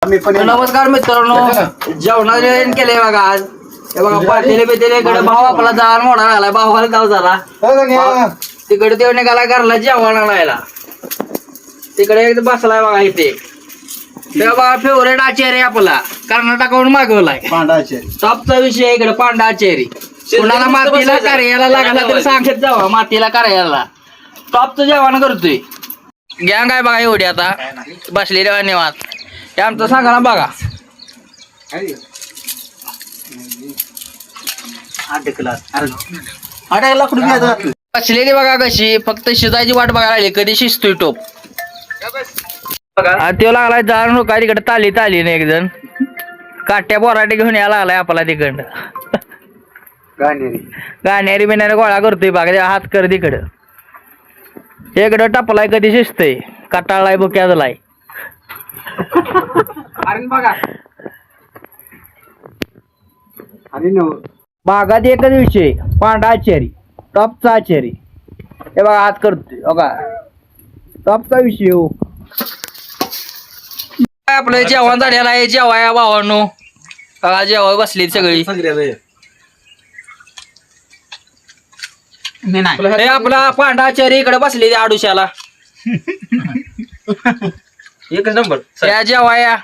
नमस्कार मित्रांनो, जेवणाचं केलंय बघा आज. हे बघा पातेले बितेले इकडे भाव आपला जाळ मोडा आलाय, भावाला गाव झाला तिकडे देव निघाला घरला जेवण आणायला. तिकडे एक बसलाय बघा इथे. ते बघा फेवरेट आचार्य आपला कर्नाटकावरून मागवलाय टॉपचा विषय इकडे पांडा आचार्य. कुणाला मातीला कार्याला लागला तर सांगत जावा, मातीला कार्याला टॉपचं जेवण करतोय. गँग आहे बघा एवढी आता बसलेली निवांत. हे आमचं सांगा ना बघा. बसलेली बघा कशी, फक्त शिजायची वाट बघायला लागली, कधी शिजतोय टोप. तो लागलाय जाण हो काय तिकडे ताली तालीने एक जण काट्या बोराटे घेऊन यायला लागलाय आपला तिकडं. गाण्यारी बिण्याने गोळा करतोय बघा, हात कर तिकडं. इकडं टपलाय कधी शिजतय, कटाळलाय बुक्यालाय. बागात एकच विषय पांढरा आचारी, टॉपचा आचारी. हे बघा हात करतोय बघा, टॉपचा विषय हो. आपलं जेवण झालेलं आहे, जेवाया भावांनो बघा, जेवाय बसली सगळी. हे आपला पांढरा आचारी इकडे बसले आडुशाला. एकच नंबर या जेवाया.